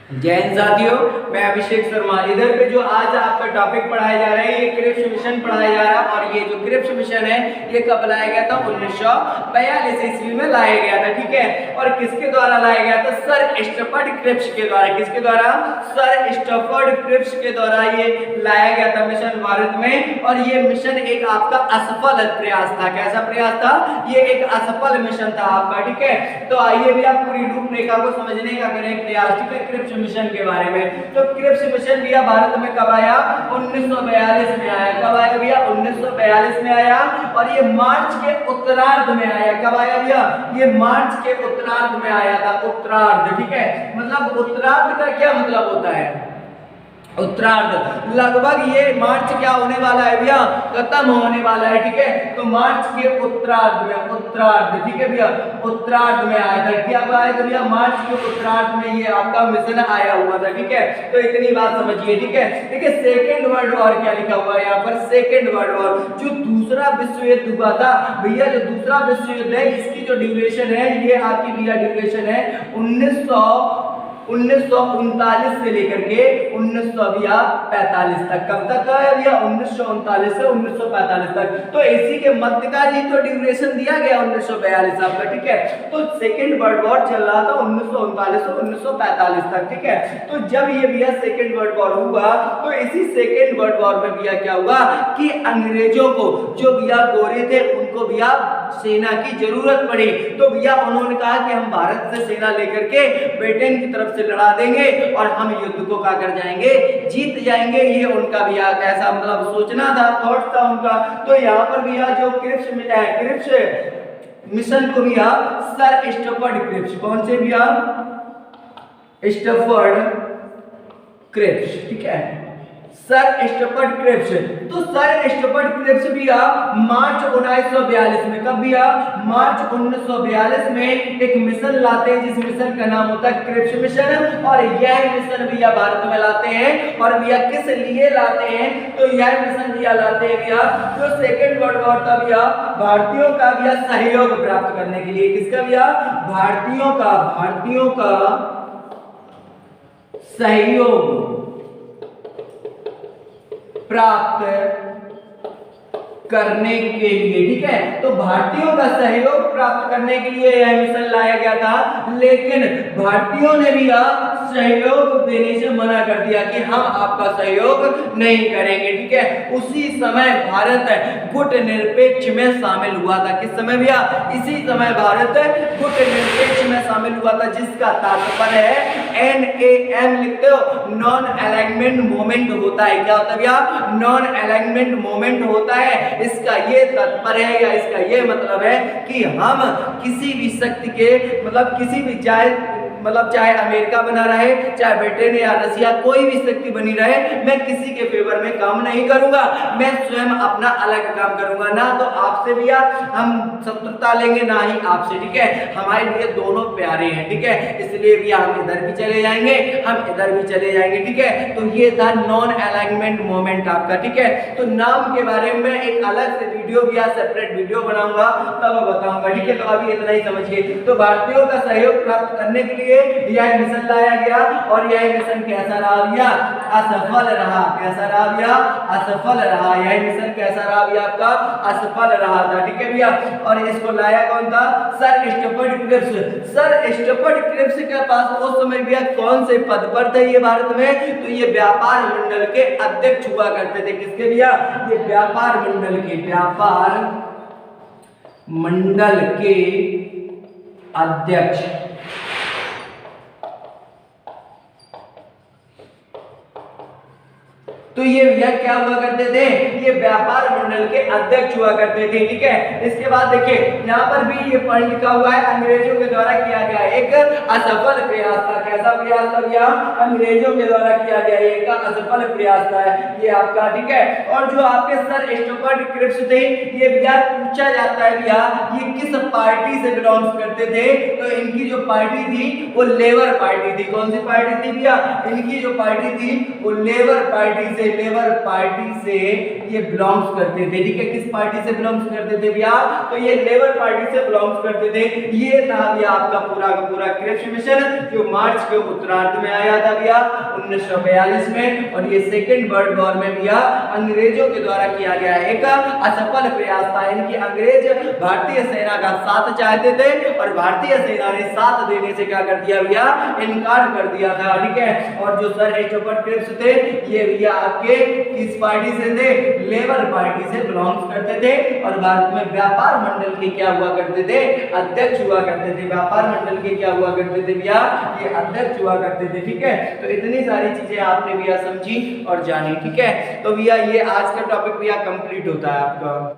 जय हिंद साथियों, मैं अभिषेक शर्मा। इधर पे जो आज आपका टॉपिक पढ़ाया जा रहा है ये क्रिप्स मिशन पढ़ाया जा रहा है। और ये जो क्रिप्स मिशन है ये कब लाया गया था? 1942 ईस्वी में लाया गया था। ठीक है, और किसके द्वारा लाया गया था? सर स्टफर्ड क्रिप्स के द्वारा। किसके द्वारा? सर स्टफर्ड क्रिप्स के द्वारा ये लाया गया था मिशन भारत में। और ये मिशन एक आपका असफल प्रयास था। कैसा प्रयास था? ये एक असफल मिशन था आपका। ठीक है, तो आइए भी आप पूरी रूपरेखा को समझने का करें प्रयास। ठीक है, क्रिप्स मिशन के बारे में। तो क्रिप्स मिशन भैया भारत में कब आया? 1942 में आया। कब आया भैया? 1942 में आया। और ये मार्च के उत्तरार्ध में आया। कब आया भैया? ये मार्च के उत्तरार्ध में आया था। उत्तरार्ध, ठीक है, मतलब उत्तरार्ध का क्या मतलब होता है? उत्तरार्ध लगभग ये मार्च क्या होने वाला है भैया? खत्म होने वाला है। ठीक है, तो मार्च के उत्तरार्ध में, उत्तरार्ध, ठीक है भैया, उत्तरार्ध में आया था। क्या आया था भैया? मार्च के उत्तरार्ध में ये आपका मिशन आया हुआ था। ठीक है, तो इतनी बात समझिए। ठीक है, देखिए सेकेंड वर्ल्ड वॉर क्या लिखा हुआ है यहाँ पर? सेकेंड वर्ल्ड वॉर, जो दूसरा विश्व युद्ध हुआ था भैया, जो दूसरा विश्व युद्ध है इसकी जो ड्यूरेशन है ये आपकी भैया ड्यूरेशन है 1939 से लेकर के 1945 तक। कब तक का है भैया? 1939 से 1945 तक। तो इसी के मध्य का ही तो ड्यूरेशन दिया गया 1942 आपका। ठीक है, तो सेकेंड वर्ल्ड वॉर चल रहा था 1939 से 1945 तक। ठीक है, तो जब ये भैया सेकेंड वर्ल्ड वॉर हुआ तो इसी सेकेंड वर्ल्ड वॉर में भैया क्या हुआ कि अंग्रेजों को, जो भैया गोरे थे उनको भैया सेना की जरूरत पड़ी। तो भैया उन्होंने कहा कि हम भारत से सेना लेकर के ब्रिटेन की तरफ से लड़ा देंगे और हम युद्ध को क्या कर जाएंगे? जीत जाएंगे। ये उनका भैया ऐसा मतलब सोचना था, थॉट था उनका। तो यहाँ पर भैया जो क्रिप्स मिशन को भैया सर स्टफर्ड क्रिप्स, कौन से भैया? स्टफर्ड क्रिप्स, ठीक है, सर स्टफर्ड क्रिप्स। तो सर स्टफर्ड क्रिप्स भैया मार्च 1942 में, कब भैया? मार्च 1942 में एक मिशन लाते हैं जिस मिशन का नाम होता है क्रिप्स मिशन। और यह मिशन भैया भारत में लाते हैं। और भैया किस लिए लाते हैं? तो यह मिशन भैया लाते हैं भैया जो सेकेंड वर्ल्ड वॉर था भैया भारतीयों का भैया सहयोग प्राप्त करने के लिए। किसका भैया? भारतीयों का सहयोग प्राप्त करने के लिए। ठीक है, तो भारतीयों का सहयोग प्राप्त करने के लिए यह मिशन लाया गया था। लेकिन भारतीयों ने भी सहयोग देने से मना कर दिया कि हम आपका सहयोग नहीं करेंगे। ठीक है, उसी समय भारत गुट निरपेक्ष में शामिल हुआ था। किस समय भैया? इसी समय भारत गुट निरपेक्ष में शामिल हुआ था, जिसका तात्पर्य है NAM लिखते हो, नॉन अलाइनमेंट मूवमेंट होता है। क्या होता है भैया? नॉन अलाइनमेंट मूवमेंट होता है। इसका ये तात्पर्य है या इसका ये मतलब है कि हम किसी भी शक्ति के मतलब किसी भी चाहे अमेरिका बना रहे, चाहे ब्रिटेन या रसिया, कोई भी शक्ति बनी रहे, मैं किसी के फेवर में काम नहीं करूंगा। मैं स्वयं अपना अलग काम करूंगा। ना तो आपसे भैया हम शत्रुता लेंगे, ना ही आपसे। ठीक है, हमारे लिए दोनों प्यारे हैं। ठीक है, इसलिए भैया हम इधर भी चले जाएंगे, हम इधर भी चले जाएंगे। ठीक है, तो ये था नॉन अलाइनमेंट मोमेंट आपका। ठीक है, तो नाम के बारे में एक अलग से वीडियो भैया सेपरेट वीडियो बनाऊंगा, तब बताऊंगा। ठीक है, तो अभी इतना ही समझिए। तो भारतीयों का सहयोग प्राप्त करने के लिए यह मिशन लाया गया। और यह मिशन कैसा रहा भैया? असफल रहा। कैसा रहा भैया? असफल रहा। यह मिशन कैसा रहा भैया? आपका असफल रहा था। ठीक है भैया, और इसको लाया कौन था? Sir Stafford Cripps. Sir Stafford Cripps के पास उस समय भैया कौन से पद पर थे ये भारत में? तो ये व्यापार मंडल के अध्यक्ष हुआ करते थे। किसके भैया? ये व्यापार मंडल के अध्यक्ष। तो ये भैया क्या हुआ करते थे? ये व्यापार मंडल के अध्यक्ष हुआ करते थे। ठीक है, इसके बाद देखिए यहाँ पर भी ये पॉइंट लिखा हुआ है, अंग्रेजों के द्वारा किया गया एक असफल प्रयास था। कैसा प्रयास था भैया? अंग्रेजों के द्वारा किया गया एक असफल प्रयास था ये आपका। ठीक है, और जो आपके सर स्टफर्ड क्रिप्स थे ये भैया पूछा जाता है भैया ये किस पार्टी से बिलोंग्स करते थे? तो इनकी जो पार्टी थी वो लेबर पार्टी थी। कौन सी पार्टी थी भैया? इनकी जो पार्टी थी वो लेबर पार्टी से ये लेबर पार्टी से ये बिलोंग्स करते थे, ठीक है। किस पार्टी से बिलोंग्स करते थे भैया, तो ये लेबर पार्टी से बिलोंग्स करते थे। ये था भैया आपका पूरा का पूरा क्रिप्स मिशन, जो मार्च के उत्तरार्ध में आया था भैया 1942 में। और ये सेकेंड वर्ल्ड वॉर में भैया अंग्रेजों के द्वारा किया गया एक असफल प्रयास था। इनकी अंग्रेज भारतीय सेना का साथ चाहते थे और भारतीय सेना ने साथ देने से क्या कर दिया भैया, इनकार कर दिया था, ठीक है। और जो सर स्टुअर्ट क्रिप्स थे ये भैया आपके किस पार्टी से थे, लेबर पार्टी से बिलोंग्स करते थे। और भारत में व्यापार मंडल के क्या हुआ करते थे, अध्यक्ष हुआ करते थे। व्यापार मंडल के क्या हुआ करते थे भैया, ये अध्यक्ष हुआ करते थे, ठीक है। तो इतनी सारी चीजें आपने भैया समझी और जानी, ठीक है। तो भैया ये आज का टॉपिक भैया कंप्लीट होता है आपका।